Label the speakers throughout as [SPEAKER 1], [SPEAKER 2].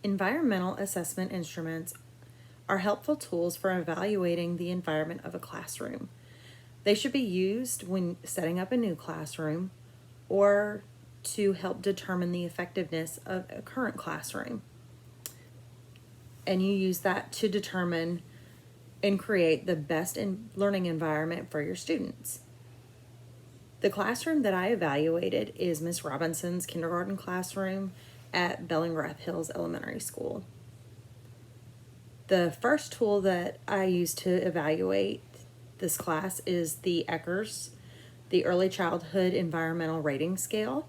[SPEAKER 1] Environmental assessment instruments are helpful tools for evaluating the environment of a classroom. They should be used when setting up a new classroom or to help determine the effectiveness of a current classroom. And you use that to determine and create the best learning environment for your students. The classroom that I evaluated is Miss Robinson's kindergarten classroom at Bellingrath Hills Elementary School. The first tool that I used to evaluate this class is the ECHRS, the Early Childhood Environmental Rating Scale.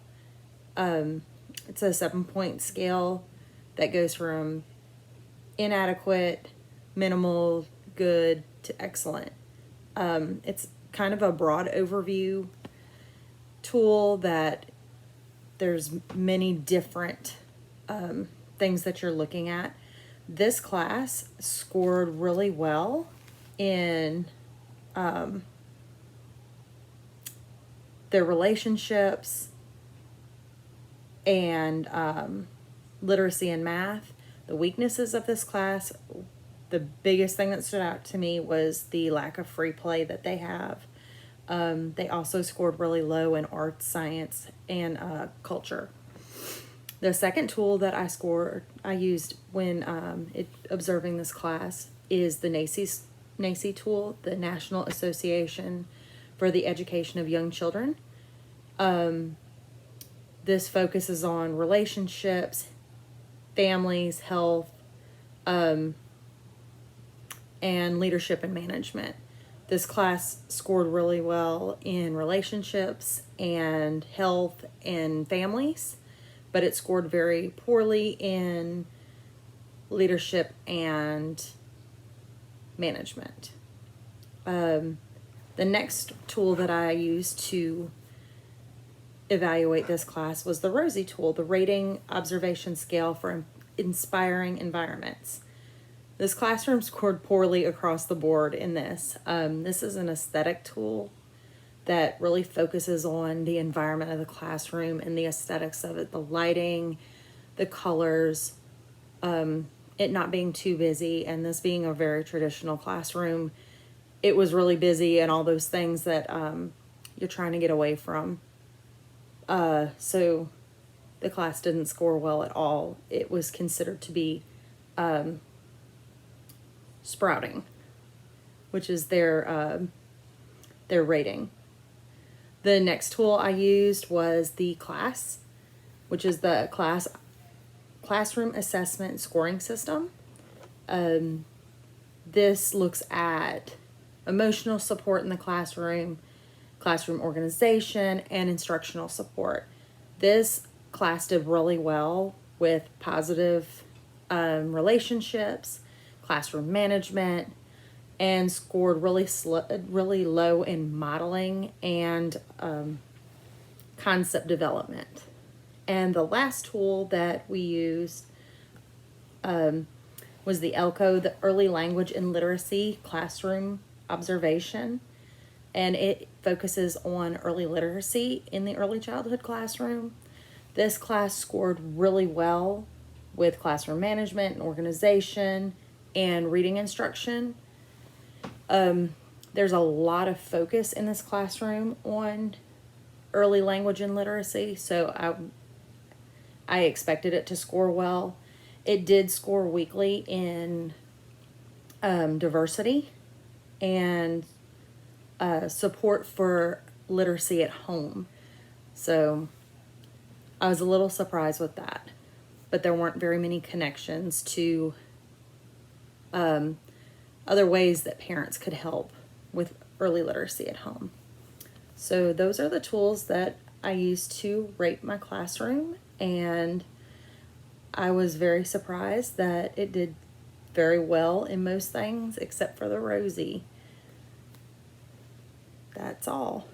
[SPEAKER 1] It's a 7-point scale that goes from inadequate, minimal, good to excellent. It's kind of a broad overview tool that there's many different things that you're looking at. This class scored really well in their relationships and literacy and math. The weaknesses of this class, the biggest thing that stood out to me was the lack of free play that they have. They also scored really low in arts, science, and culture. The second tool that I used when observing this class is the NAEYC tool, the National Association for the Education of Young Children. This focuses on relationships, families, health, and leadership and management. This class scored really well in relationships and health and families, but it scored very poorly in leadership and management. The next tool that I used to evaluate this class was the ROSI tool, the Rating Observation Scale for Inspiring Environments. This classroom scored poorly across the board in this. This is an aesthetic tool that really focuses on the environment of the classroom and the aesthetics of it, the lighting, the colors, it not being too busy, and this being a very traditional classroom. It was really busy and all those things that you're trying to get away from. So the class didn't score well at all. It was considered to be sprouting, which is their rating. The next tool I used was the CLASS, which is the Classroom Assessment Scoring System. This looks at emotional support in the classroom organization, and instructional support. This class did really well with positive relationships, classroom management, and scored really low in modeling and concept development. And the last tool that we used was the ELCO, the Early Language and Literacy Classroom Observation. And it focuses on early literacy in the early childhood classroom. This class scored really well with classroom management and organization and reading instruction. There's a lot of focus in this classroom on early language and literacy, so I expected it to score well. It did score weakly in diversity and support for literacy at home. So I was a little surprised with that, but there weren't very many connections to other ways that parents could help with early literacy at home. So those are the tools that I used to rate my classroom, and I was very surprised that it did very well in most things except for the ROSI. That's all.